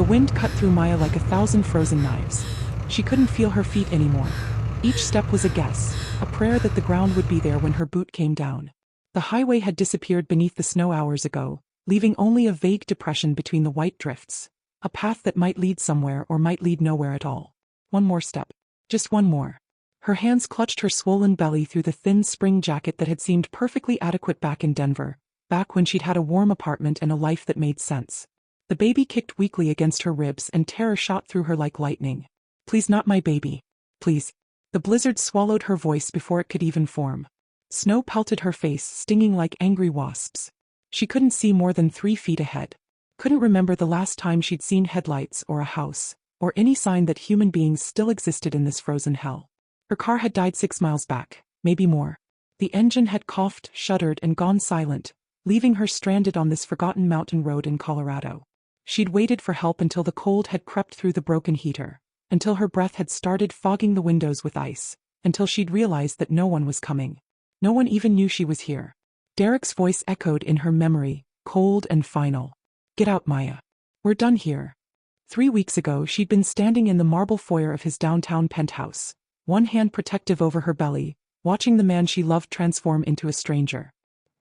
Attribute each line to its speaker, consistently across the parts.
Speaker 1: The wind cut through Maya like 1,000 frozen knives. She couldn't feel her feet anymore. Each step was a guess, a prayer that the ground would be there when her boot came down. The highway had disappeared beneath the snow hours ago, leaving only a vague depression between the white drifts, a path that might lead somewhere or might lead nowhere at all. One more step. Just one more. Her hands clutched her swollen belly through the thin spring jacket that had seemed perfectly adequate back in Denver, back when she'd had a warm apartment and a life that made sense. The baby kicked weakly against her ribs and terror shot through her like lightning. Please, not my baby. Please. The blizzard swallowed her voice before it could even form. Snow pelted her face, stinging like angry wasps. She couldn't see more than 3 feet ahead. Couldn't remember the last time she'd seen headlights or a house, or any sign that human beings still existed in this frozen hell. Her car had died 6 miles back, maybe more. The engine had coughed, shuddered, and gone silent, leaving her stranded on this forgotten mountain road in Colorado. She'd waited for help until the cold had crept through the broken heater, until her breath had started fogging the windows with ice, until she'd realized that no one was coming. No one even knew she was here. Derek's voice echoed in her memory, cold and final. Get out, Maya. We're done here. 3 weeks ago she'd been standing in the marble foyer of his downtown penthouse, one hand protective over her belly, watching the man she loved transform into a stranger.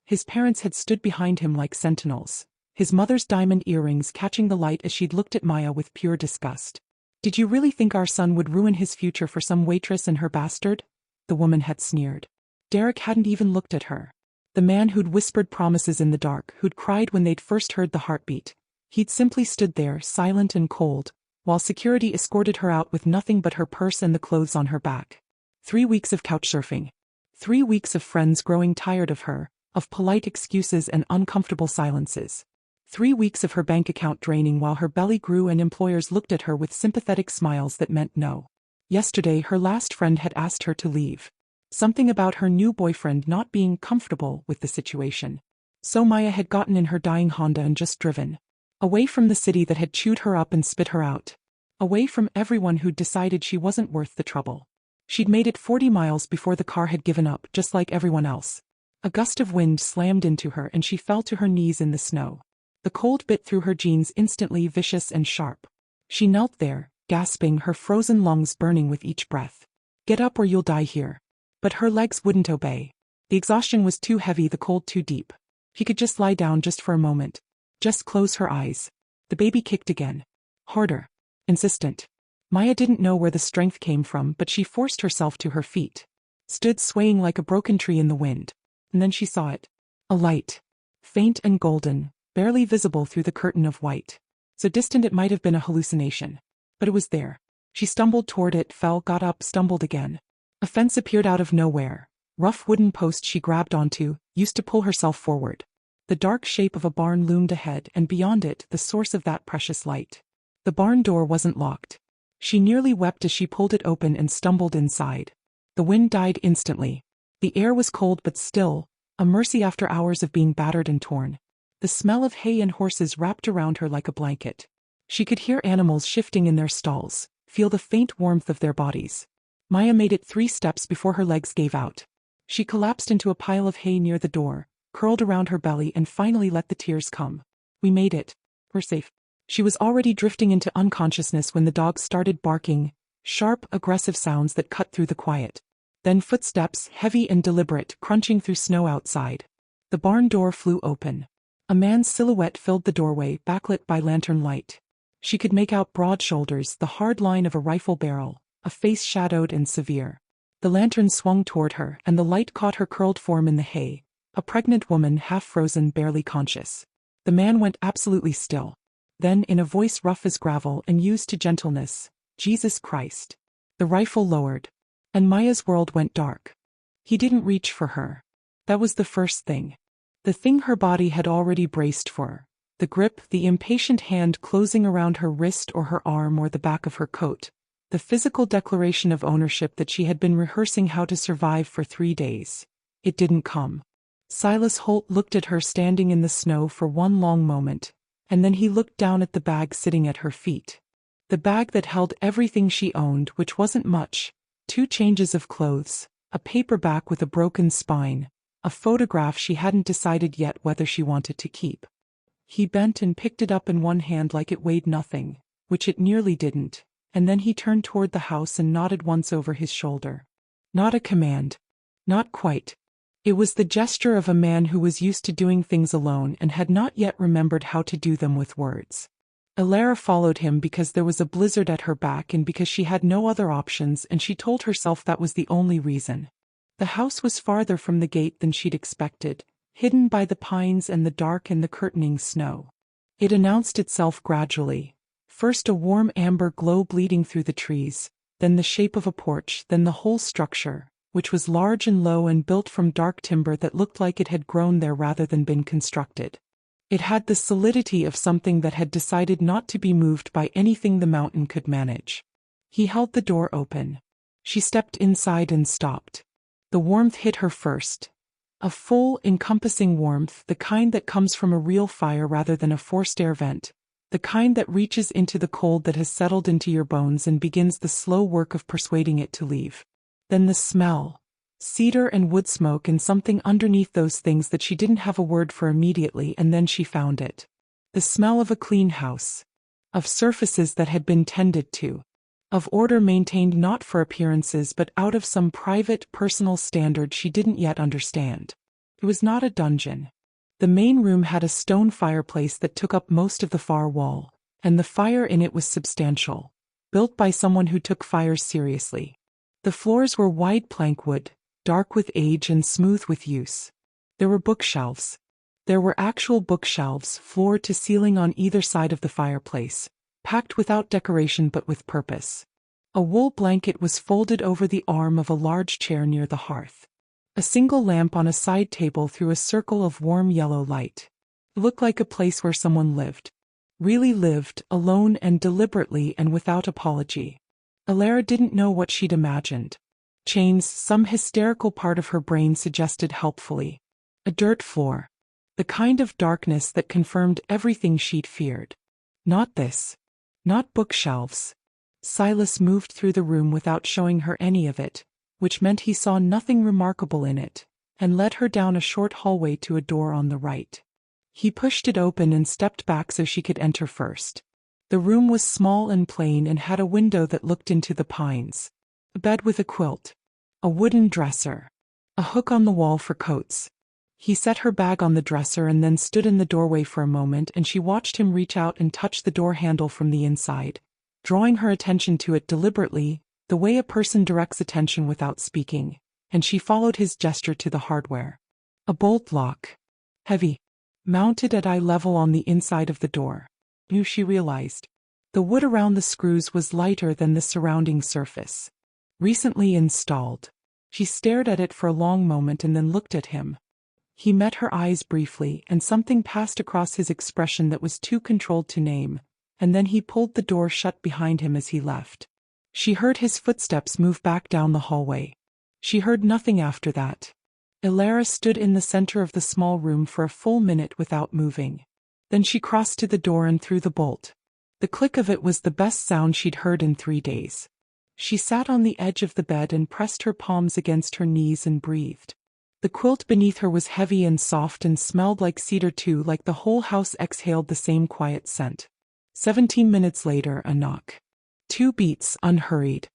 Speaker 1: His parents had stood behind him like sentinels, his mother's diamond earrings catching the light as she'd looked at Maya with pure disgust. Did you really think our son would ruin his future for some waitress and her bastard? The woman had sneered. Derek hadn't even looked at her. The man who'd whispered promises in the dark, who'd cried when they'd first heard the heartbeat. He'd simply stood there, silent and cold, while security escorted her out with nothing but her purse and the clothes on her back. 3 weeks of couchsurfing. 3 weeks of friends growing tired of her, of polite excuses and uncomfortable silences. 3 weeks of her bank account draining while her belly grew and employers looked at her with sympathetic smiles that meant no. Yesterday her last friend had asked her to leave. Something about her new boyfriend not being comfortable with the situation. So Maya had gotten in her dying Honda and just driven. Away from the city that had chewed her up and spit her out. Away from everyone who'd decided she wasn't worth the trouble. She'd made it 40 miles before the car had given up, just like everyone else. A gust of wind slammed into her and she fell to her knees in the snow. The cold bit through her jeans instantly, vicious and sharp. She knelt there, gasping, her frozen lungs burning with each breath. Get up or you'll die here. But her legs wouldn't obey. The exhaustion was too heavy, the cold too deep. She could just lie down just for a moment. Just close her eyes. The baby kicked again. Harder. Insistent. Maya didn't know where the strength came from, but she forced herself to her feet. Stood swaying like a broken tree in the wind. And then she saw it. A light. Faint and golden, barely visible through the curtain of white. So distant it might have been a hallucination. But it was there. She stumbled toward it, fell, got up, stumbled again. A fence appeared out of nowhere. Rough wooden post she grabbed onto, used to pull herself forward. The dark shape of a barn loomed ahead, and beyond it, the source of that precious light. The barn door wasn't locked. She nearly wept as she pulled it open and stumbled inside. The wind died instantly. The air was cold but still, a mercy after hours of being battered and torn. The smell of hay and horses wrapped around her like a blanket. She could hear animals shifting in their stalls, feel the faint warmth of their bodies. Maya made it 3 steps before her legs gave out. She collapsed into a pile of hay near the door, curled around her belly, and finally let the tears come. We made it. We're safe. She was already drifting into unconsciousness when the dogs started barking, sharp, aggressive sounds that cut through the quiet. Then footsteps, heavy and deliberate, crunching through snow outside. The barn door flew open. A man's silhouette filled the doorway, backlit by lantern light. She could make out broad shoulders, the hard line of a rifle barrel, a face shadowed and severe. The lantern swung toward her, and the light caught her curled form in the hay, a pregnant woman, half-frozen, barely conscious. The man went absolutely still. Then, in a voice rough as gravel and used to gentleness, "Jesus Christ." The rifle lowered. And Maya's world went dark. He didn't reach for her. That was the first thing. The thing her body had already braced for. The grip, the impatient hand closing around her wrist or her arm or the back of her coat. The physical declaration of ownership that she had been rehearsing how to survive for 3 days. It didn't come. Silas Holt looked at her standing in the snow for one long moment, and then he looked down at the bag sitting at her feet. The bag that held everything she owned, which wasn't much. 2 changes of clothes, a paperback with a broken spine, a photograph she hadn't decided yet whether she wanted to keep. He bent and picked it up in one hand like it weighed nothing, which it nearly didn't, and then he turned toward the house and nodded once over his shoulder. Not a command. Not quite. It was the gesture of a man who was used to doing things alone and had not yet remembered how to do them with words. Elara followed him because there was a blizzard at her back and because she had no other options, and she told herself that was the only reason. The house was farther from the gate than she'd expected, hidden by the pines and the dark and the curtaining snow. It announced itself gradually. First a warm amber glow bleeding through the trees, then the shape of a porch, then the whole structure, which was large and low and built from dark timber that looked like it had grown there rather than been constructed. It had the solidity of something that had decided not to be moved by anything the mountain could manage. He held the door open. She stepped inside and stopped. The warmth hit her first. A full, encompassing warmth, the kind that comes from a real fire rather than a forced air vent, the kind that reaches into the cold that has settled into your bones and begins the slow work of persuading it to leave. Then the smell. Cedar and wood smoke and something underneath those things that she didn't have a word for immediately, and then she found it. The smell of a clean house. Of surfaces that had been tended to. Of order maintained not for appearances but out of some private, personal standard she didn't yet understand. It was not a dungeon. The main room had a stone fireplace that took up most of the far wall, and the fire in it was substantial, built by someone who took fires seriously. The floors were wide plank wood, dark with age and smooth with use. There were bookshelves. There were actual bookshelves, floor to ceiling on either side of the fireplace, packed without decoration but with purpose. A wool blanket was folded over the arm of a large chair near the hearth. A single lamp on a side table threw a circle of warm yellow light. It looked like a place where someone lived. Really lived, alone and deliberately and without apology. Elara didn't know what she'd imagined. Chains, some hysterical part of her brain suggested helpfully. A dirt floor. The kind of darkness that confirmed everything she'd feared. Not this. Not bookshelves. Silas moved through the room without showing her any of it, which meant he saw nothing remarkable in it, and led her down a short hallway to a door on the right. He pushed it open and stepped back so she could enter first. The room was small and plain and had a window that looked into the pines. A bed with a quilt. A wooden dresser. A hook on the wall for coats. He set her bag on the dresser and then stood in the doorway for a moment, and she watched him reach out and touch the door handle from the inside, drawing her attention to it deliberately, the way a person directs attention without speaking, and she followed his gesture to the hardware. A bolt lock. Heavy. Mounted at eye level on the inside of the door. She realized. The wood around the screws was lighter than the surrounding surface. Recently installed. She stared at it for a long moment and then looked at him. He met her eyes briefly, and something passed across his expression that was too controlled to name, and then he pulled the door shut behind him as he left. She heard his footsteps move back down the hallway. She heard nothing after that. Elara stood in the center of the small room for a full minute without moving. Then she crossed to the door and threw the bolt. The click of it was the best sound she'd heard in 3 days. She sat on the edge of the bed and pressed her palms against her knees and breathed. The quilt beneath her was heavy and soft and smelled like cedar too, like the whole house exhaled the same quiet scent. 17 minutes later, a knock. 2 beats, unhurried.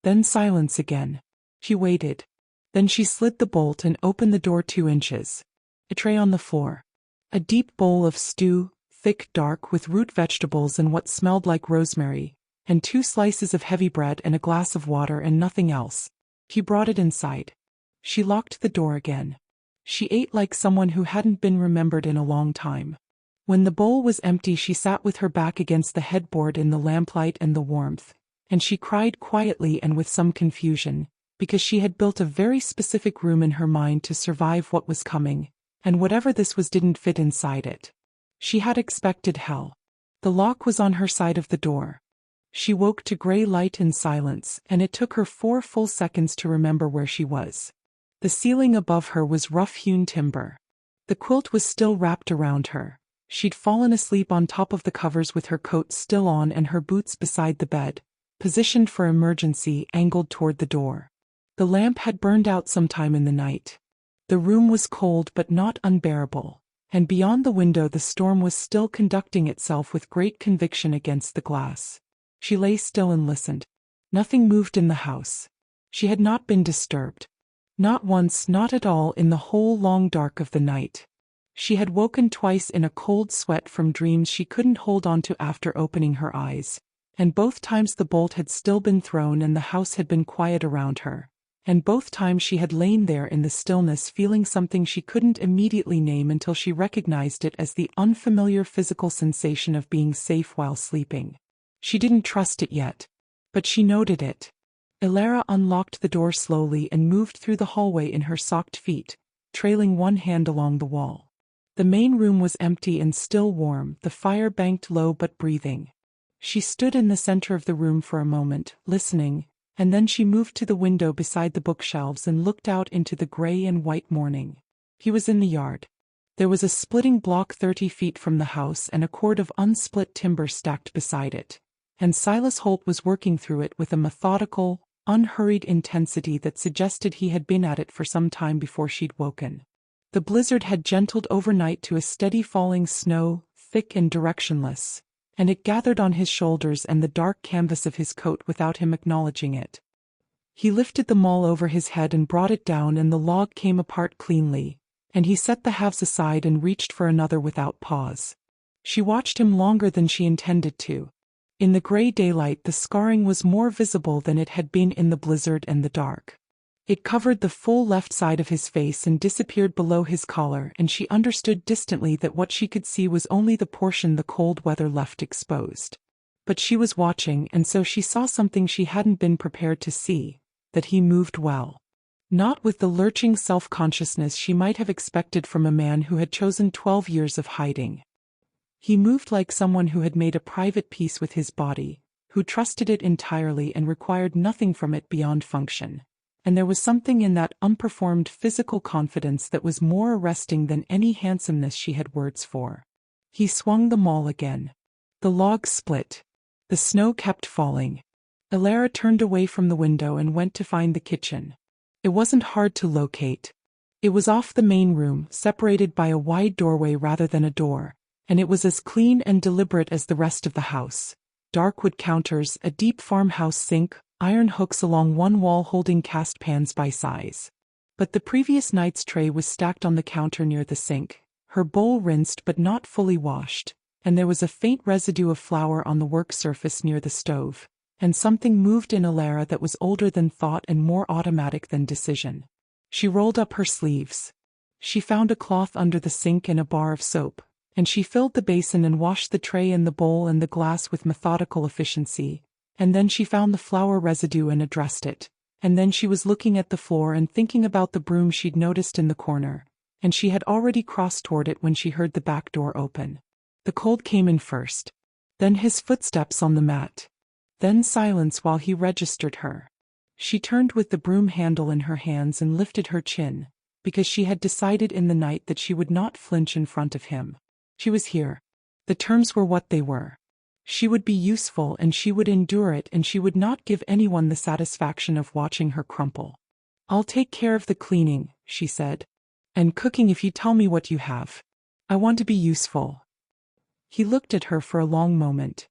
Speaker 1: Then silence again. She waited. Then she slid the bolt and opened the door 2 inches. A tray on the floor. A deep bowl of stew, thick, dark, with root vegetables and what smelled like rosemary, and 2 slices of heavy bread and a glass of water and nothing else. He brought it inside. She locked the door again. She ate like someone who hadn't been remembered in a long time. When the bowl was empty, she sat with her back against the headboard in the lamplight and the warmth, and she cried quietly and with some confusion, because she had built a very specific room in her mind to survive what was coming, and whatever this was didn't fit inside it. She had expected hell. The lock was on her side of the door. She woke to gray light and silence, and it took her 4 full seconds to remember where she was. The ceiling above her was rough-hewn timber. The quilt was still wrapped around her. She'd fallen asleep on top of the covers with her coat still on and her boots beside the bed, positioned for emergency, angled toward the door. The lamp had burned out sometime in the night. The room was cold but not unbearable, and beyond the window the storm was still conducting itself with great conviction against the glass. She lay still and listened. Nothing moved in the house. She had not been disturbed. Not once, not at all in the whole long dark of the night. She had woken twice in a cold sweat from dreams she couldn't hold on to after opening her eyes, and both times the bolt had still been thrown and the house had been quiet around her, and both times she had lain there in the stillness feeling something she couldn't immediately name until she recognized it as the unfamiliar physical sensation of being safe while sleeping. She didn't trust it yet, but she noted it. Elara unlocked the door slowly and moved through the hallway in her socked feet, trailing one hand along the wall. The main room was empty and still warm, the fire banked low but breathing. She stood in the center of the room for a moment, listening, and then she moved to the window beside the bookshelves and looked out into the gray and white morning. He was in the yard. There was a splitting block 30 feet from the house and a cord of unsplit timber stacked beside it, and Silas Holt was working through it with a methodical, unhurried intensity that suggested he had been at it for some time before she'd woken. The blizzard had gentled overnight to a steady falling snow, thick and directionless, and it gathered on his shoulders and the dark canvas of his coat without him acknowledging it. He lifted the maul over his head and brought it down, and the log came apart cleanly, and he set the halves aside and reached for another without pause. She watched him longer than she intended to. In the gray daylight the scarring was more visible than it had been in the blizzard and the dark. It covered the full left side of his face and disappeared below his collar, and she understood distantly that what she could see was only the portion the cold weather left exposed. But she was watching, and so she saw something she hadn't been prepared to see, that he moved well. Not with the lurching self-consciousness she might have expected from a man who had chosen 12 years of hiding. He moved like someone who had made a private peace with his body, who trusted it entirely and required nothing from it beyond function. And there was something in that unperformed physical confidence that was more arresting than any handsomeness she had words for. He swung the maul again. The log split. The snow kept falling. Elara turned away from the window and went to find the kitchen. It wasn't hard to locate. It was off the main room, separated by a wide doorway rather than a door, and it was as clean and deliberate as the rest of the house. Dark wood counters, a deep farmhouse sink, iron hooks along one wall holding cast pans by size. But the previous night's tray was stacked on the counter near the sink, her bowl rinsed but not fully washed, and there was a faint residue of flour on the work surface near the stove, and something moved in Elara that was older than thought and more automatic than decision. She rolled up her sleeves. She found a cloth under the sink and a bar of soap, and she filled the basin and washed the tray and the bowl and the glass with methodical efficiency. And then she found the flour residue and addressed it. And then she was looking at the floor and thinking about the broom she'd noticed in the corner, and she had already crossed toward it when she heard the back door open. The cold came in first. Then his footsteps on the mat. Then silence while he registered her. She turned with the broom handle in her hands and lifted her chin, because she had decided in the night that she would not flinch in front of him. She was here. The terms were what they were. She would be useful and she would endure it, and she would not give anyone the satisfaction of watching her crumple. "I'll take care of the cleaning," she said. "And cooking if you tell me what you have. I want to be useful." He looked at her for a long moment.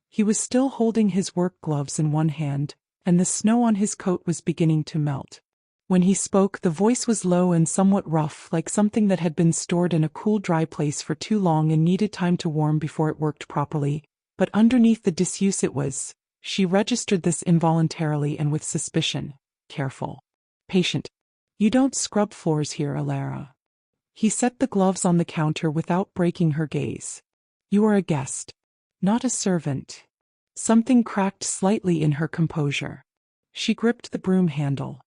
Speaker 1: He was still holding his work gloves in one hand, and the snow on his coat was beginning to melt. When he spoke, the voice was low and somewhat rough, like something that had been stored in a cool, dry place for too long and needed time to warm before it worked properly. But underneath the disuse it was, she registered this involuntarily and with suspicion, careful. Patient. "You don't scrub floors here, Elara." He set the gloves on the counter without breaking her gaze. "You are a guest, not a servant." Something cracked slightly in her composure. She gripped the broom handle.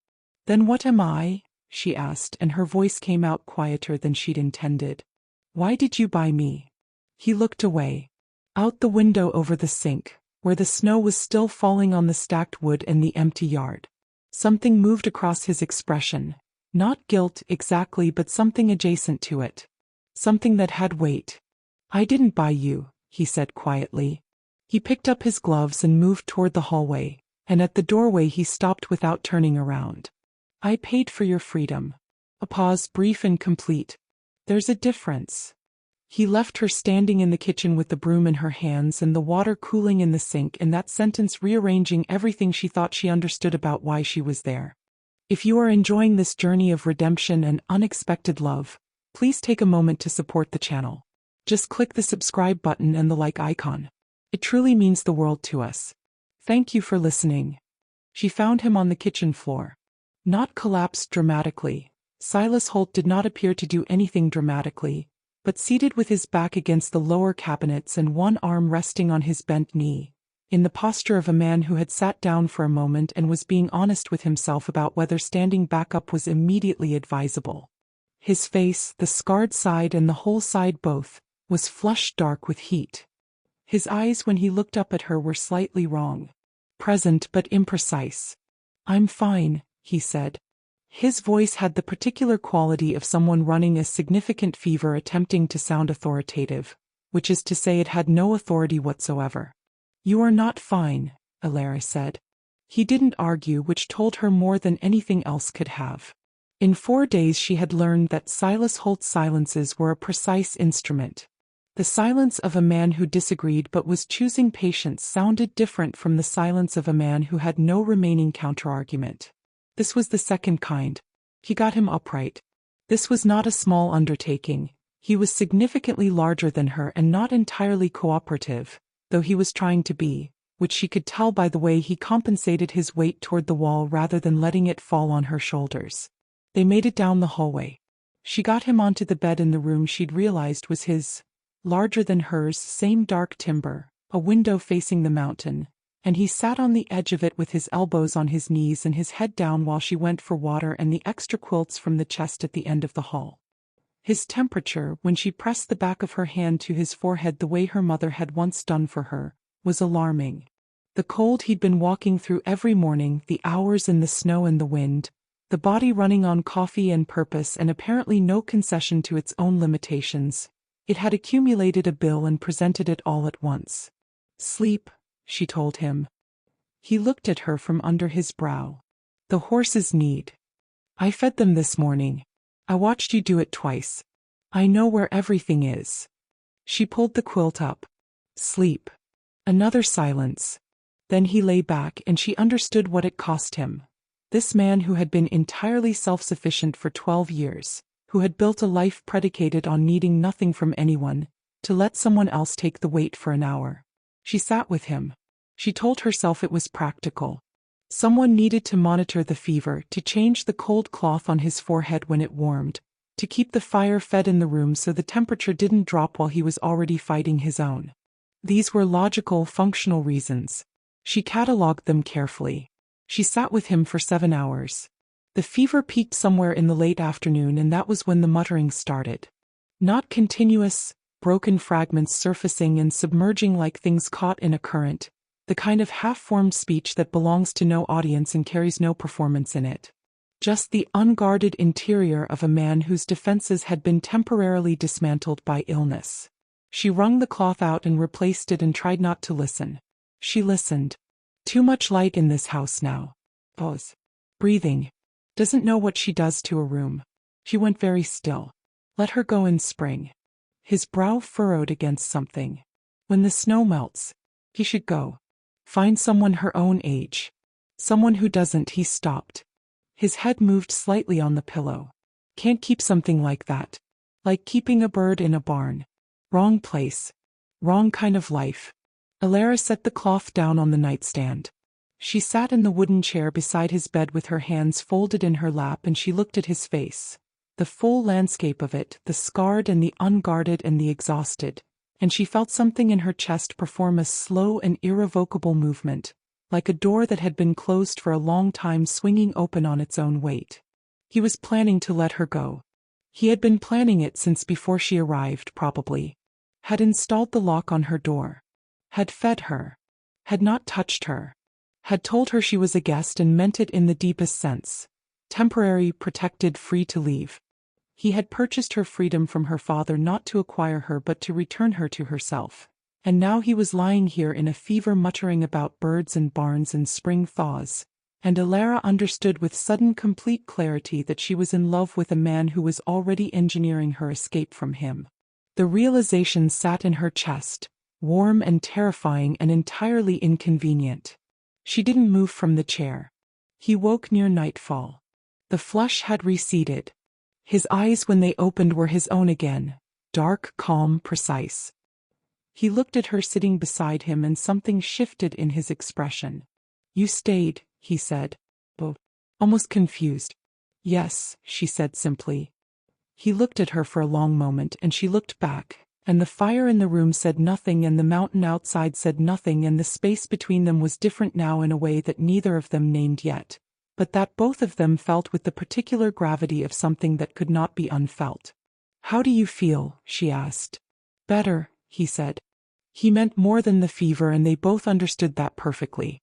Speaker 1: "Then what am I?" she asked, and her voice came out quieter than she'd intended. "Why did you buy me?" He looked away. Out the window over the sink, where the snow was still falling on the stacked wood and the empty yard. Something moved across his expression. Not guilt exactly, but something adjacent to it. Something that had weight. "I didn't buy you," he said quietly. He picked up his gloves and moved toward the hallway, and at the doorway he stopped without turning around. "I paid for your freedom." A pause, brief and complete. "There's a difference." He left her standing in the kitchen with the broom in her hands and the water cooling in the sink, and that sentence rearranging everything she thought she understood about why she was there. If you are enjoying this journey of redemption and unexpected love, please take a moment to support the channel. Just click the subscribe button and the like icon. It truly means the world to us. Thank you for listening. She found him on the kitchen floor. Not collapsed dramatically. Silas Holt did not appear to do anything dramatically, but seated with his back against the lower cabinets and one arm resting on his bent knee, in the posture of a man who had sat down for a moment and was being honest with himself about whether standing back up was immediately advisable. His face, the scarred side and the whole side both, was flushed dark with heat. His eyes when he looked up at her were slightly wrong. Present but imprecise. "I'm fine," he said. His voice had the particular quality of someone running a significant fever attempting to sound authoritative, which is to say it had no authority whatsoever. "You are not fine," Elara said. He didn't argue, which told her more than anything else could have. In 4 days she had learned that Silas Holt's silences were a precise instrument. The silence of a man who disagreed but was choosing patience sounded different from the silence of a man who had no remaining counterargument. This was the second kind. He got him upright. This was not a small undertaking. He was significantly larger than her and not entirely cooperative, though he was trying to be, which she could tell by the way he compensated his weight toward the wall rather than letting it fall on her shoulders. They made it down the hallway. She got him onto the bed in the room she'd realized was his, larger than hers, same dark timber, a window facing the mountain, and he sat on the edge of it with his elbows on his knees and his head down while she went for water and the extra quilts from the chest at the end of the hall. His temperature, when she pressed the back of her hand to his forehead the way her mother had once done for her, was alarming. The cold he'd been walking through every morning, the hours in the snow and the wind, the body running on coffee and purpose and apparently no concession to its own limitations, it had accumulated a bill and presented it all at once. "Sleep," she told him. He looked at her from under his brow. "The horses need. I fed them this morning. I watched you do it twice. I know where everything is." She pulled the quilt up. "Sleep." Another silence. Then he lay back and she understood what it cost him. This man who had been entirely self-sufficient for 12 years, who had built a life predicated on needing nothing from anyone, to let someone else take the weight for an hour. She sat with him. She told herself it was practical. Someone needed to monitor the fever, to change the cold cloth on his forehead when it warmed, to keep the fire fed in the room so the temperature didn't drop while he was already fighting his own. These were logical, functional reasons. She catalogued them carefully. She sat with him for 7 hours. The fever peaked somewhere in the late afternoon, and that was when the muttering started. Not continuous, broken fragments surfacing and submerging like things caught in a current, the kind of half-formed speech that belongs to no audience and carries no performance in it. Just the unguarded interior of a man whose defenses had been temporarily dismantled by illness. She wrung the cloth out and replaced it and tried not to listen. She listened. Too much light in this house now. Pause. Breathing. Doesn't know what she does to a room. She went very still. Let her go in spring. His brow furrowed against something. When the snow melts, he should go. Find someone her own age. Someone who doesn't. He stopped. His head moved slightly on the pillow. Can't keep something like that. Like keeping a bird in a barn. Wrong place. Wrong kind of life. Elara set the cloth down on the nightstand. She sat in the wooden chair beside his bed with her hands folded in her lap, and she looked at his face. The full landscape of it, the scarred and the unguarded and the exhausted, and she felt something in her chest perform a slow and irrevocable movement, like a door that had been closed for a long time swinging open on its own weight. He was planning to let her go. He had been planning it since before she arrived, probably. Had installed the lock on her door. Had fed her. Had not touched her. Had told her she was a guest and meant it in the deepest sense. Temporary, protected, free to leave. He had purchased her freedom from her father not to acquire her but to return her to herself. And now he was lying here in a fever muttering about birds and barns and spring thaws. And Elara understood with sudden complete clarity that she was in love with a man who was already engineering her escape from him. The realization sat in her chest, warm and terrifying and entirely inconvenient. She didn't move from the chair. He woke near nightfall. The flush had receded. His eyes, when they opened, were his own again, dark, calm, precise. He looked at her sitting beside him, and something shifted in his expression. "You stayed," he said, almost confused. "Yes," she said simply. He looked at her for a long moment, and she looked back, and the fire in the room said nothing, and the mountain outside said nothing, and the space between them was different now in a way that neither of them named yet, but that both of them felt with the particular gravity of something that could not be unfelt. "How do you feel?" she asked. "Better," he said. He meant more than the fever, and they both understood that perfectly.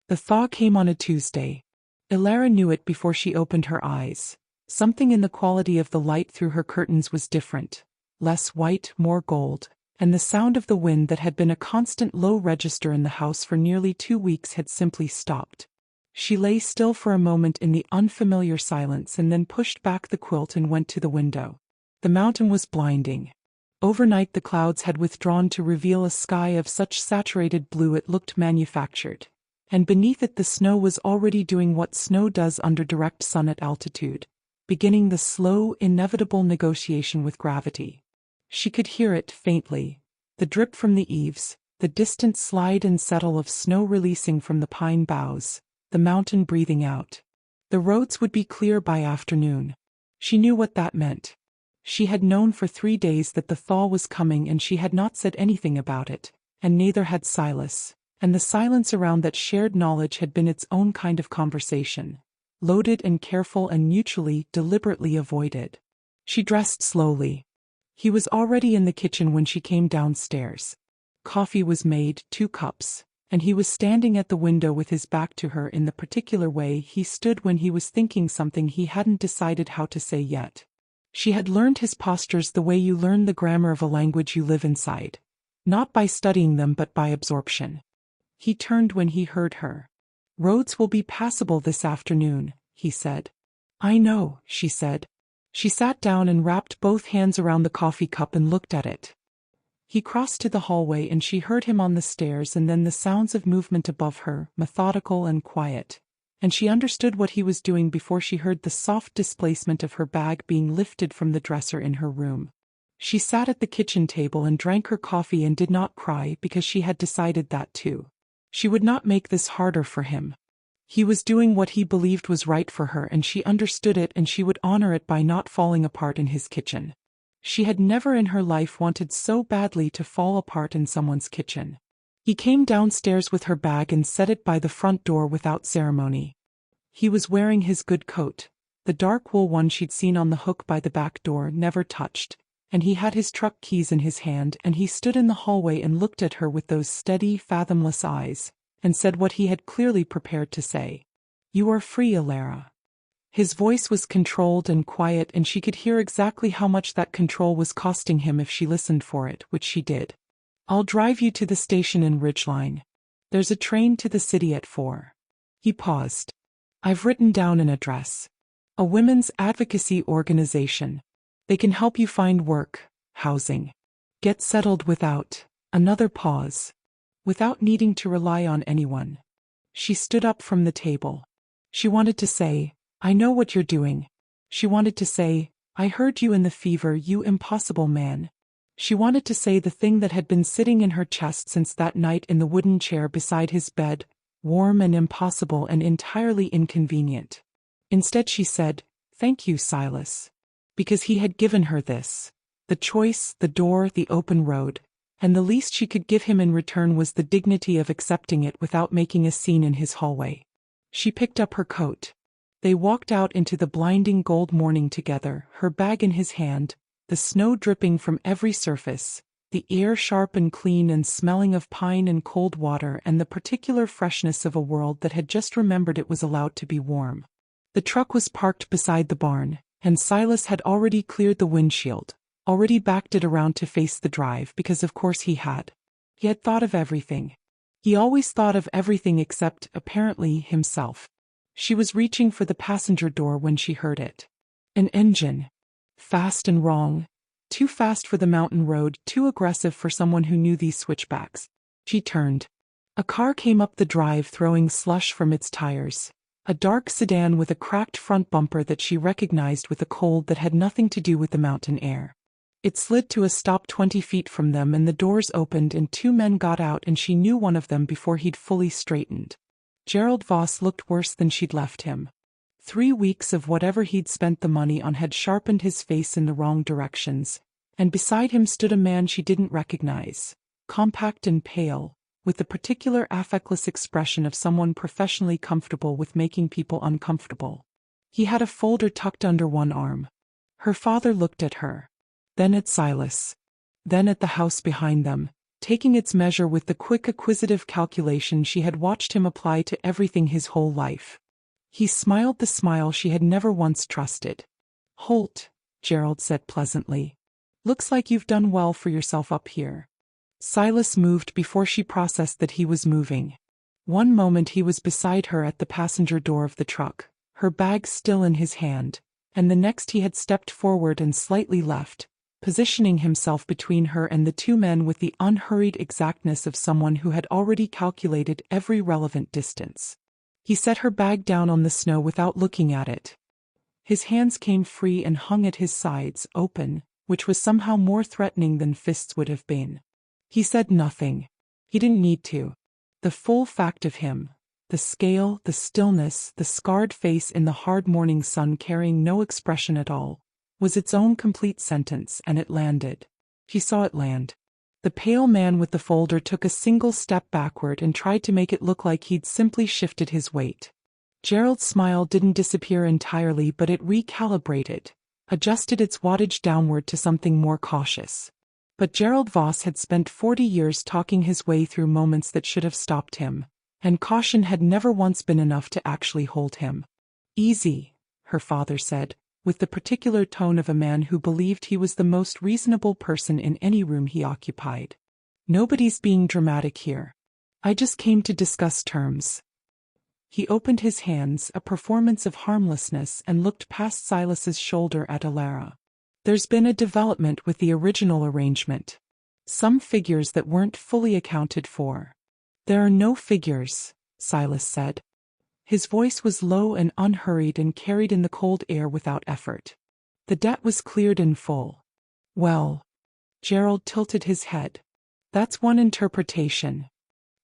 Speaker 1: The thaw came on a Tuesday. Elara knew it before she opened her eyes. Something in the quality of the light through her curtains was different, less white, more gold, and the sound of the wind that had been a constant low register in the house for nearly 2 weeks had simply stopped. She lay still for a moment in the unfamiliar silence, and then pushed back the quilt and went to the window. The mountain was blinding. Overnight the clouds had withdrawn to reveal a sky of such saturated blue it looked manufactured, and beneath it the snow was already doing what snow does under direct sun at altitude, beginning the slow, inevitable negotiation with gravity. She could hear it faintly, the drip from the eaves, the distant slide and settle of snow releasing from the pine boughs, the mountain breathing out. The roads would be clear by afternoon. She knew what that meant. She had known for 3 days that the thaw was coming, and she had not said anything about it, and neither had Silas, and the silence around that shared knowledge had been its own kind of conversation, loaded and careful and mutually, deliberately avoided. She dressed slowly. He was already in the kitchen when she came downstairs. Coffee was made, 2 cups, and he was standing at the window with his back to her in the particular way he stood when he was thinking something he hadn't decided how to say yet. She had learned his postures the way you learn the grammar of a language you live inside, not by studying them but by absorption. He turned when he heard her. "Roads will be passable this afternoon," he said. "I know," she said. She sat down and wrapped both hands around the coffee cup and looked at it. He crossed to the hallway, and she heard him on the stairs, and then the sounds of movement above her, methodical and quiet, and she understood what he was doing before she heard the soft displacement of her bag being lifted from the dresser in her room. She sat at the kitchen table and drank her coffee and did not cry, because she had decided that too. She would not make this harder for him. He was doing what he believed was right for her, and she understood it, and she would honor it by not falling apart in his kitchen. She had never in her life wanted so badly to fall apart in someone's kitchen. He came downstairs with her bag and set it by the front door without ceremony. He was wearing his good coat, the dark wool one she'd seen on the hook by the back door, never touched, and he had his truck keys in his hand, and he stood in the hallway and looked at her with those steady, fathomless eyes, and said what he had clearly prepared to say. "You are free, Elara." His voice was controlled and quiet, and she could hear exactly how much that control was costing him if she listened for it, which she did. "I'll drive you to the station in Ridgeline. There's a train to the city at 4. He paused. "I've written down an address. A women's advocacy organization. They can help you find work, housing. Get settled without," another pause, "without needing to rely on anyone." She stood up from the table. She wanted to say, "I know what you're doing." She wanted to say, "I heard you in the fever, you impossible man." She wanted to say the thing that had been sitting in her chest since that night in the wooden chair beside his bed, warm and impossible and entirely inconvenient. Instead she said, "Thank you, Silas." Because he had given her this. The choice, the door, the open road. And the least she could give him in return was the dignity of accepting it without making a scene in his hallway. She picked up her coat. They walked out into the blinding gold morning together, her bag in his hand, the snow dripping from every surface, the air sharp and clean and smelling of pine and cold water, and the particular freshness of a world that had just remembered it was allowed to be warm. The truck was parked beside the barn, and Silas had already cleared the windshield, already backed it around to face the drive, because of course he had. He had thought of everything. He always thought of everything except, apparently, himself. She was reaching for the passenger door when she heard it. An engine. Fast and wrong. Too fast for the mountain road, too aggressive for someone who knew these switchbacks. She turned. A car came up the drive throwing slush from its tires. A dark sedan with a cracked front bumper that she recognized with a cold that had nothing to do with the mountain air. It slid to a stop 20 feet from them and the doors opened and two men got out and she knew one of them before he'd fully straightened. Gerald Voss looked worse than she'd left him. 3 weeks of whatever he'd spent the money on had sharpened his face in the wrong directions, and beside him stood a man she didn't recognize, compact and pale, with the particular affectless expression of someone professionally comfortable with making people uncomfortable. He had a folder tucked under one arm. Her father looked at her. Then at Silas. Then at the house behind them, taking its measure with the quick acquisitive calculation she had watched him apply to everything his whole life. He smiled the smile she had never once trusted. "Holt," Gerald said pleasantly. "Looks like you've done well for yourself up here." Silas moved before she processed that he was moving. One moment he was beside her at the passenger door of the truck, her bag still in his hand, and the next he had stepped forward and slightly left, positioning himself between her and the two men with the unhurried exactness of someone who had already calculated every relevant distance. He set her bag down on the snow without looking at it. His hands came free and hung at his sides, open, which was somehow more threatening than fists would have been. He said nothing. He didn't need to. The full fact of him, the scale, the stillness, the scarred face in the hard morning sun carrying no expression at all, was its own complete sentence, and it landed. She saw it land. The pale man with the folder took a single step backward and tried to make it look like he'd simply shifted his weight. Gerald's smile didn't disappear entirely, but it recalibrated, adjusted its wattage downward to something more cautious. But Gerald Voss had spent 40 years talking his way through moments that should have stopped him, and caution had never once been enough to actually hold him. "Easy," her father said, with the particular tone of a man who believed he was the most reasonable person in any room he occupied. "Nobody's being dramatic here. I just came to discuss terms." He opened his hands, a performance of harmlessness, and looked past Silas's shoulder at Elara. "There's been a development with the original arrangement. Some figures that weren't fully accounted for." "There are no figures," Silas said. His voice was low and unhurried and carried in the cold air without effort. "The debt was cleared in full." "Well," Gerald tilted his head. "That's one interpretation."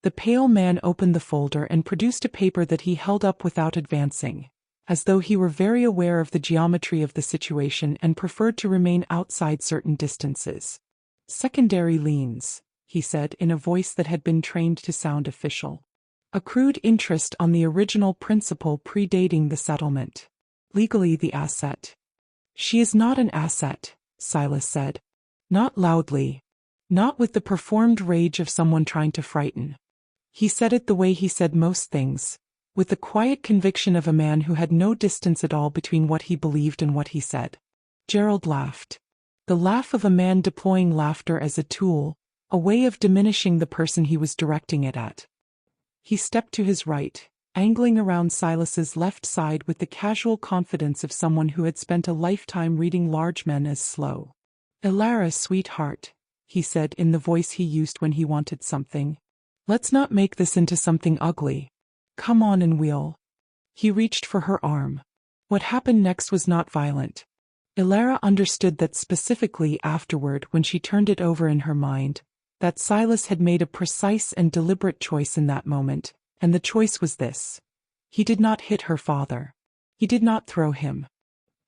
Speaker 1: The pale man opened the folder and produced a paper that he held up without advancing, as though he were very aware of the geometry of the situation and preferred to remain outside certain distances. "Secondary liens," he said in a voice that had been trained to sound official. "Accrued interest on the original principal predating the settlement. Legally the asset." "She is not an asset," Silas said. Not loudly. Not with the performed rage of someone trying to frighten. He said it the way he said most things, with the quiet conviction of a man who had no distance at all between what he believed and what he said. Gerald laughed. The laugh of a man deploying laughter as a tool, a way of diminishing the person he was directing it at. He stepped to his right, angling around Silas's left side with the casual confidence of someone who had spent a lifetime reading large men as slow. "Elara, sweetheart," he said in the voice he used when he wanted something. "Let's not make this into something ugly. Come on and we'll." He reached for her arm. What happened next was not violent. Elara understood that specifically afterward when she turned it over in her mind, that Silas had made a precise and deliberate choice in that moment, and the choice was this. He did not hit her father. He did not throw him.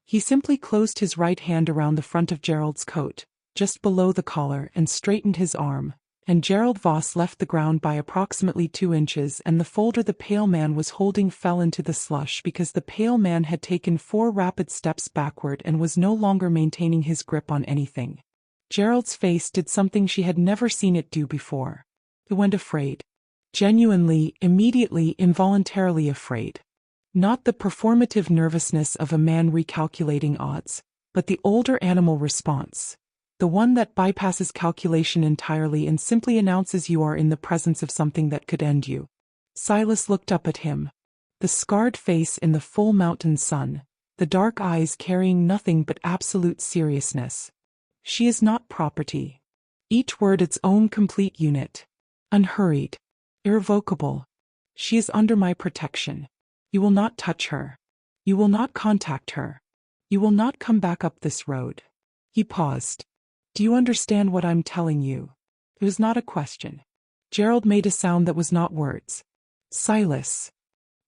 Speaker 1: He simply closed his right hand around the front of Gerald's coat, just below the collar, and straightened his arm, and Gerald Voss left the ground by approximately 2 inches, and the folder the pale man was holding fell into the slush because the pale man had taken 4 rapid steps backward and was no longer maintaining his grip on anything. Gerald's face did something she had never seen it do before. It went afraid. Genuinely, immediately, involuntarily afraid. Not the performative nervousness of a man recalculating odds, but the older animal response. The one that bypasses calculation entirely and simply announces you are in the presence of something that could end you. Silas looked up at him. The scarred face in the full mountain sun, the dark eyes carrying nothing but absolute seriousness. She is not property. Each word its own complete unit. Unhurried. Irrevocable. She is under my protection. You will not touch her. You will not contact her. You will not come back up this road. He paused. Do you understand what I'm telling you? It was not a question. Gerald made a sound that was not words. Silas.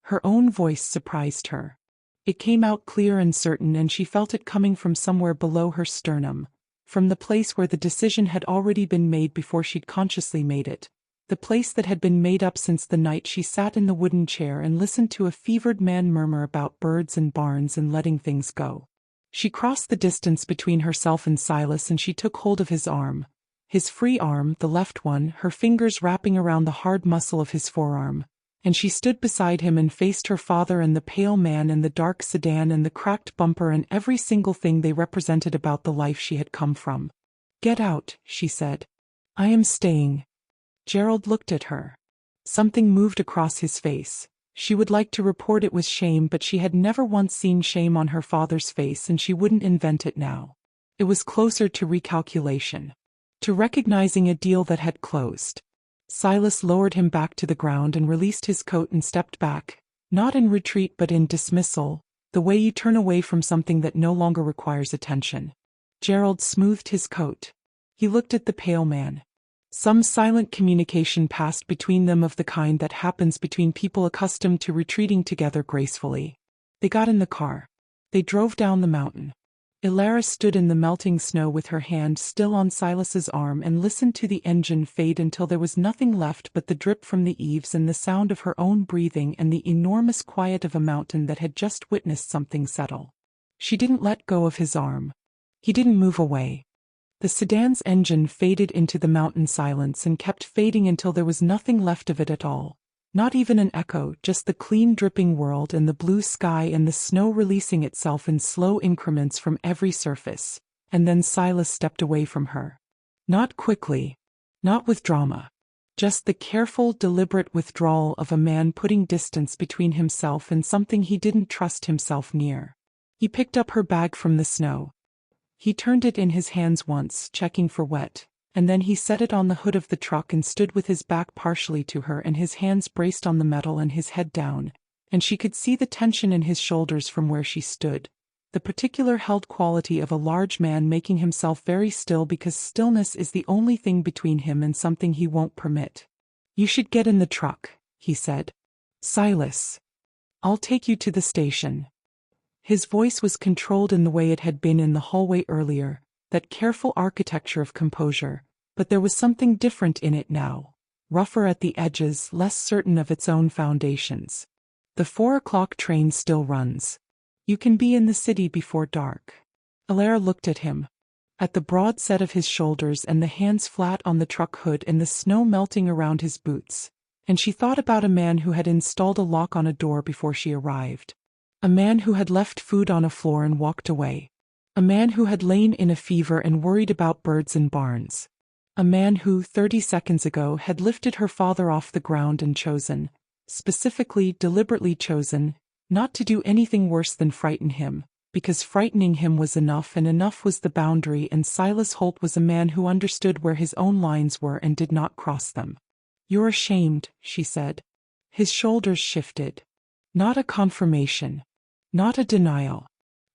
Speaker 1: Her own voice surprised her. It came out clear and certain, and she felt it coming from somewhere below her sternum, from the place where the decision had already been made before she'd consciously made it, the place that had been made up since the night she sat in the wooden chair and listened to a fevered man murmur about birds and barns and letting things go. She crossed the distance between herself and Silas, and she took hold of his arm. His free arm, the left one, her fingers wrapping around the hard muscle of his forearm. And she stood beside him and faced her father and the pale man and the dark sedan and the cracked bumper and every single thing they represented about the life she had come from. Get out, she said. I am staying. Gerald looked at her. Something moved across his face. She would like to report it was shame, but she had never once seen shame on her father's face, and she wouldn't invent it now. It was closer to recalculation. To recognizing a deal that had closed. Silas lowered him back to the ground and released his coat and stepped back, not in retreat but in dismissal, the way you turn away from something that no longer requires attention. Gerald smoothed his coat. He looked at the pale man. Some silent communication passed between them, of the kind that happens between people accustomed to retreating together gracefully. They got in the car. They drove down the mountain. Elara stood in the melting snow with her hand still on Silas's arm and listened to the engine fade until there was nothing left but the drip from the eaves and the sound of her own breathing and the enormous quiet of a mountain that had just witnessed something settle. She didn't let go of his arm. He didn't move away. The sedan's engine faded into the mountain silence and kept fading until there was nothing left of it at all. Not even an echo, just the clean dripping world and the blue sky and the snow releasing itself in slow increments from every surface. And then Silas stepped away from her. Not quickly. Not with drama. Just the careful, deliberate withdrawal of a man putting distance between himself and something he didn't trust himself near. He picked up her bag from the snow. He turned it in his hands once, checking for wet. And then he set it on the hood of the truck and stood with his back partially to her and his hands braced on the metal and his head down, and she could see the tension in his shoulders from where she stood, the particular held quality of a large man making himself very still because stillness is the only thing between him and something he won't permit. You should get in the truck, he said. Silas. I'll take you to the station. His voice was controlled in the way it had been in the hallway earlier, that careful architecture of composure. But there was something different in it now, rougher at the edges, less certain of its own foundations. The 4 o'clock train still runs. You can be in the city before dark. Elara looked at him, at the broad set of his shoulders and the hands flat on the truck hood and the snow melting around his boots, and she thought about a man who had installed a lock on a door before she arrived. A man who had left food on a floor and walked away. A man who had lain in a fever and worried about birds and barns. A man who, 30 seconds ago, had lifted her father off the ground and chosen, specifically, deliberately chosen, not to do anything worse than frighten him, because frightening him was enough and enough was the boundary, and Silas Holt was a man who understood where his own lines were and did not cross them. You're ashamed, she said. His shoulders shifted. Not a confirmation. Not a denial.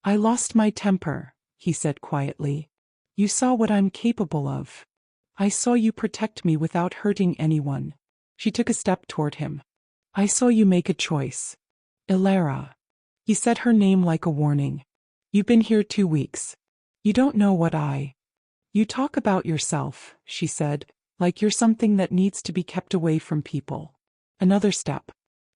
Speaker 1: I lost my temper, he said quietly. You saw what I'm capable of. I saw you protect me without hurting anyone. She took a step toward him. I saw you make a choice. Elara. He said her name like a warning. You've been here 2 weeks. You don't know what You talk about yourself, she said, like you're something that needs to be kept away from people. Another step.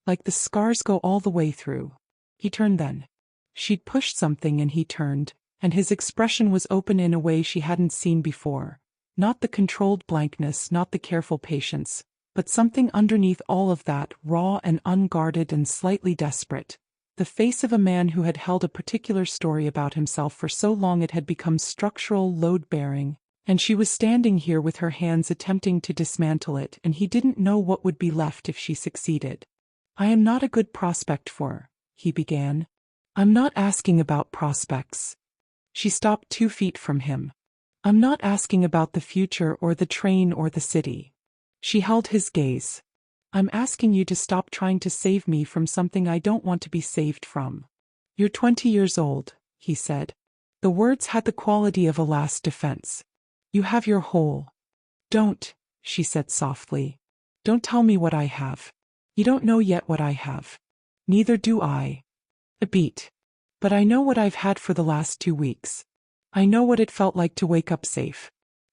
Speaker 1: Like the scars go all the way through. He turned then. She'd pushed something and he turned, and his expression was open in a way she hadn't seen before. Not the controlled blankness, not the careful patience, but something underneath all of that, raw and unguarded and slightly desperate. The face of a man who had held a particular story about himself for so long it had become structural, load-bearing, and she was standing here with her hands attempting to dismantle it, and he didn't know what would be left if she succeeded. I am not a good prospect for, he began. I'm not asking about prospects. She stopped 2 feet from him. I'm not asking about the future or the train or the city. She held his gaze. I'm asking you to stop trying to save me from something I don't want to be saved from. You're 20 years old, he said. The words had the quality of a last defense. You have your whole. Don't, she said softly. Don't tell me what I have. You don't know yet what I have. Neither do I. A beat. But I know what I've had for the last 2 weeks. I know what it felt like to wake up safe.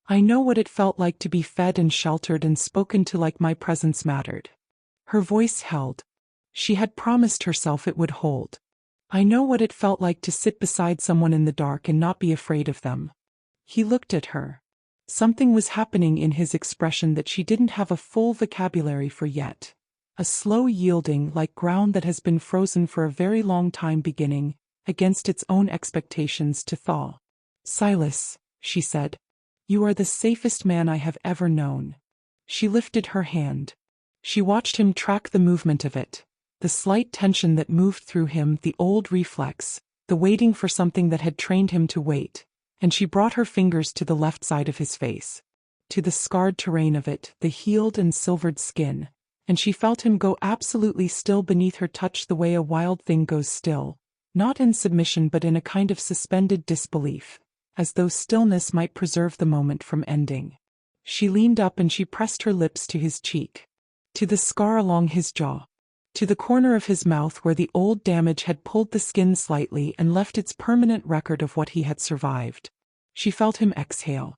Speaker 1: I know what it felt like to be fed and sheltered and spoken to like my presence mattered. Her voice held. She had promised herself it would hold. I know what it felt like to sit beside someone in the dark and not be afraid of them. He looked at her. Something was happening in his expression that she didn't have a full vocabulary for yet. A slow yielding like ground that has been frozen for a very long time beginning, against its own expectations to thaw. Silas, she said. You are the safest man I have ever known. She lifted her hand. She watched him track the movement of it, the slight tension that moved through him, the old reflex, the waiting for something that had trained him to wait, and she brought her fingers to the left side of his face, to the scarred terrain of it, the healed and silvered skin, and she felt him go absolutely still beneath her touch the way a wild thing goes still, not in submission but in a kind of suspended disbelief, as though stillness might preserve the moment from ending. She leaned up and she pressed her lips to his cheek, to the scar along his jaw, to the corner of his mouth where the old damage had pulled the skin slightly and left its permanent record of what he had survived. She felt him exhale.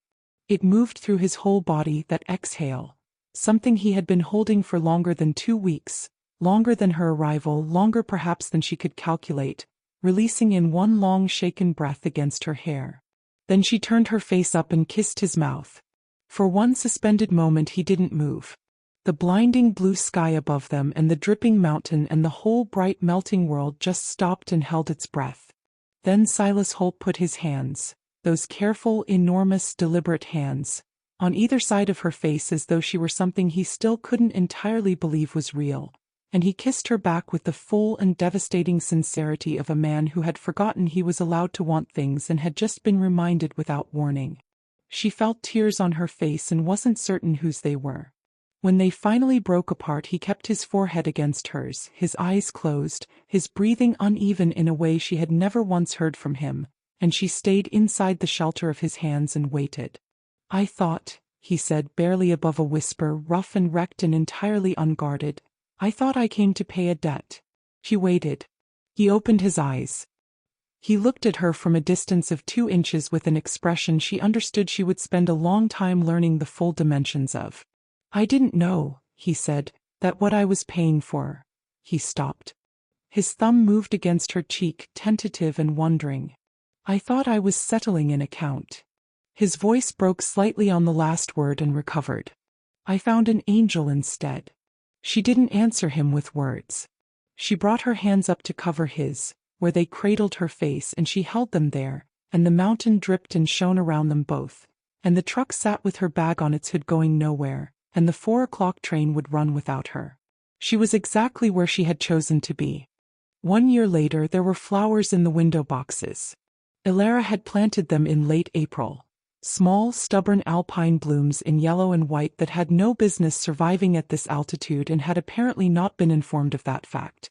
Speaker 1: It moved through his whole body, that exhale, something he had been holding for longer than 2 weeks, longer than her arrival, longer perhaps than she could calculate, releasing in one long shaken breath against her hair. Then she turned her face up and kissed his mouth. For one suspended moment he didn't move. The blinding blue sky above them and the dripping mountain and the whole bright melting world just stopped and held its breath. Then Silas Holt put his hands, those careful, enormous, deliberate hands, on either side of her face as though she were something he still couldn't entirely believe was real, and he kissed her back with the full and devastating sincerity of a man who had forgotten he was allowed to want things and had just been reminded without warning. She felt tears on her face and wasn't certain whose they were. When they finally broke apart, he kept his forehead against hers, his eyes closed, his breathing uneven in a way she had never once heard from him, and she stayed inside the shelter of his hands and waited. I thought, he said, barely above a whisper, rough and wrecked and entirely unguarded, I thought I came to pay a debt. She waited. He opened his eyes. He looked at her from a distance of 2 inches with an expression she understood she would spend a long time learning the full dimensions of. I didn't know, he said, that what I was paying for. He stopped. His thumb moved against her cheek, tentative and wondering. I thought I was settling an account. His voice broke slightly on the last word and recovered. I found an angel instead. She didn't answer him with words. She brought her hands up to cover his, where they cradled her face, and she held them there, and the mountain dripped and shone around them both, and the truck sat with her bag on its hood going nowhere, and the 4 o'clock train would run without her. She was exactly where she had chosen to be. 1 year later there were flowers in the window boxes. Elara had planted them in late April. Small, stubborn alpine blooms in yellow and white that had no business surviving at this altitude and had apparently not been informed of that fact.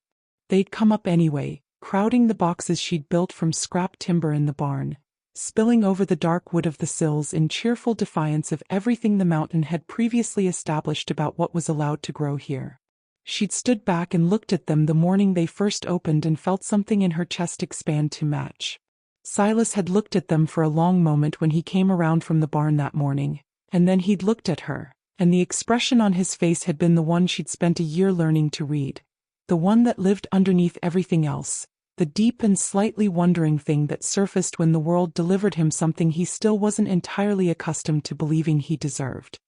Speaker 1: They'd come up anyway, crowding the boxes she'd built from scrap timber in the barn, spilling over the dark wood of the sills in cheerful defiance of everything the mountain had previously established about what was allowed to grow here. She'd stood back and looked at them the morning they first opened and felt something in her chest expand to match. Silas had looked at them for a long moment when he came around from the barn that morning, and then he'd looked at her, and the expression on his face had been the one she'd spent a year learning to read, the one that lived underneath everything else, the deep and slightly wondering thing that surfaced when the world delivered him something he still wasn't entirely accustomed to believing he deserved.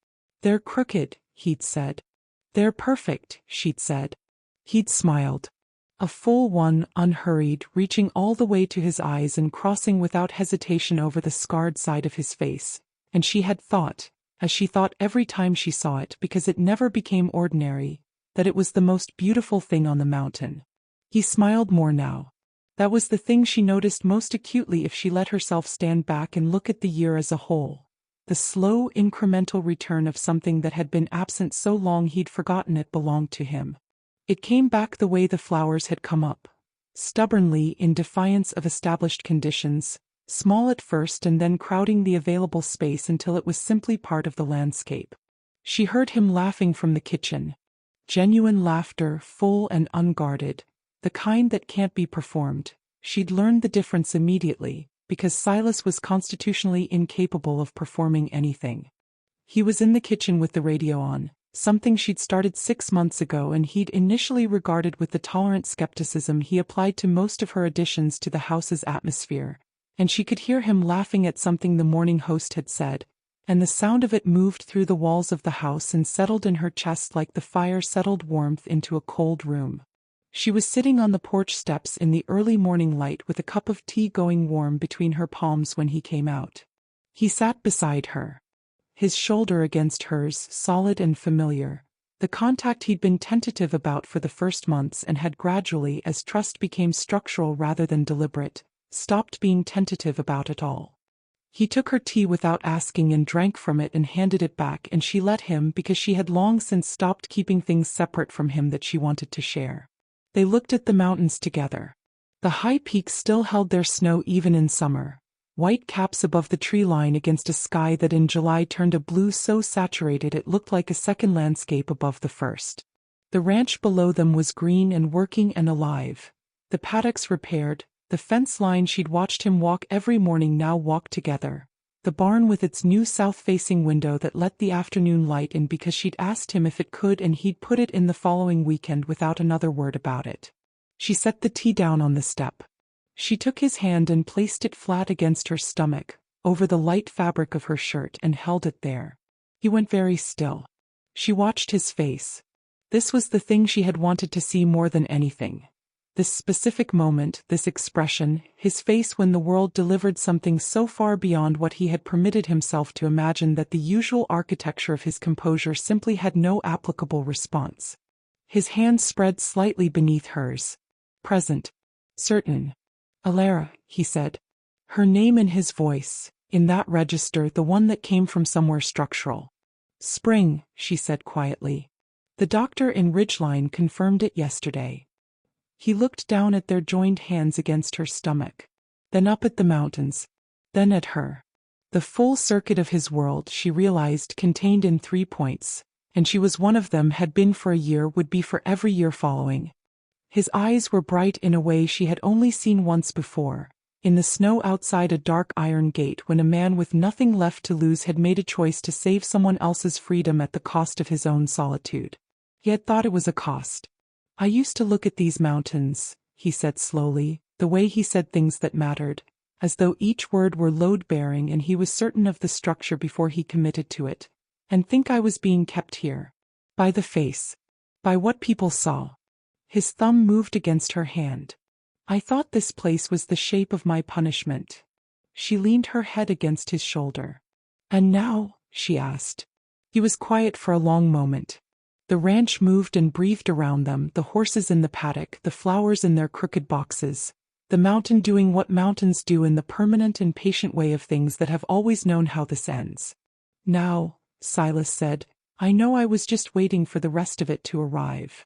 Speaker 1: They're crooked, he'd said. They're perfect, she'd said. He'd smiled. A full one, unhurried, reaching all the way to his eyes and crossing without hesitation over the scarred side of his face, and she had thought, as she thought every time she saw it because it never became ordinary, that it was the most beautiful thing on the mountain. He smiled more now. That was the thing she noticed most acutely if she let herself stand back and look at the year as a whole. the slow, incremental return of something that had been absent so long he'd forgotten it belonged to him. It came back the way the flowers had come up, stubbornly in defiance of established conditions, small at first and then crowding the available space until it was simply part of the landscape. She heard him laughing from the kitchen. Genuine laughter, full and unguarded, the kind that can't be performed. She'd learned the difference immediately, because Silas was constitutionally incapable of performing anything. He was in the kitchen with the radio on, something she'd started 6 months ago and he'd initially regarded with the tolerant skepticism he applied to most of her additions to the house's atmosphere, and she could hear him laughing at something the morning host had said, and the sound of it moved through the walls of the house and settled in her chest like the fire settled warmth into a cold room. She was sitting on the porch steps in the early morning light with a cup of tea going warm between her palms when he came out. He sat beside her, his shoulder against hers, solid and familiar, the contact he'd been tentative about for the first months and had gradually, as trust became structural rather than deliberate, stopped being tentative about at all. He took her tea without asking and drank from it and handed it back, and she let him because she had long since stopped keeping things separate from him that she wanted to share. They looked at the mountains together. The high peaks still held their snow even in summer, white caps above the tree line against a sky that in July turned a blue so saturated it looked like a second landscape above the first. The ranch below them was green and working and alive, the paddocks repaired, the fence line she'd watched him walk every morning now walked together, the barn with its new south-facing window that let the afternoon light in because she'd asked him if it could and he'd put it in the following weekend without another word about it. She set the tea down on the step. She took his hand and placed it flat against her stomach, over the light fabric of her shirt, and held it there. He went very still. She watched his face. This was the thing she had wanted to see more than anything. This specific moment, this expression, his face when the world delivered something so far beyond what he had permitted himself to imagine that the usual architecture of his composure simply had no applicable response. His hand spread slightly beneath hers. Present. Certain. Elara, he said. Her name in his voice, in that register, the one that came from somewhere structural. Spring, she said quietly. The doctor in Ridgeline confirmed it yesterday. He looked down at their joined hands against her stomach, then up at the mountains, then at her. The full circuit of his world, she realized, contained in 3 points, and she was one of them, had been for a year, would be for every year following. His eyes were bright in a way she had only seen once before, in the snow outside a dark iron gate when a man with nothing left to lose had made a choice to save someone else's freedom at the cost of his own solitude. He had thought it was a cost. I used to look at these mountains, he said slowly, the way he said things that mattered, as though each word were load-bearing and he was certain of the structure before he committed to it, and think I was being kept here. By the face. By what people saw. His thumb moved against her hand. I thought this place was the shape of my punishment. She leaned her head against his shoulder. And now? She asked. He was quiet for a long moment. The ranch moved and breathed around them, the horses in the paddock, the flowers in their crooked boxes, the mountain doing what mountains do in the permanent and patient way of things that have always known how this ends. Now, Silas said, I know I was just waiting for the rest of it to arrive.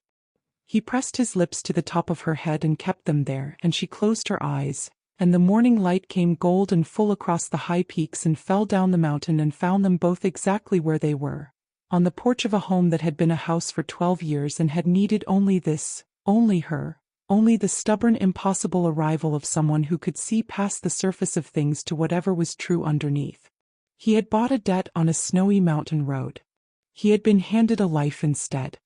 Speaker 1: He pressed his lips to the top of her head and kept them there, and she closed her eyes, and the morning light came gold and full across the high peaks and fell down the mountain and found them both exactly where they were. On the porch of a home that had been a house for 12 years and had needed only this, only her, only the stubborn impossible arrival of someone who could see past the surface of things to whatever was true underneath. He had bought a debt on a snowy mountain road. He had been handed a life instead.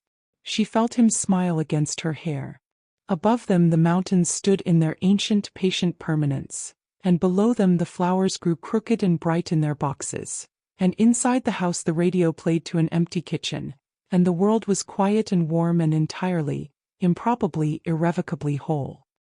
Speaker 1: She felt him smile against her hair. Above them the mountains stood in their ancient, patient permanence, and below them the flowers grew crooked and bright in their boxes. And inside the house the radio played to an empty kitchen, and the world was quiet and warm and entirely, improbably, irrevocably whole.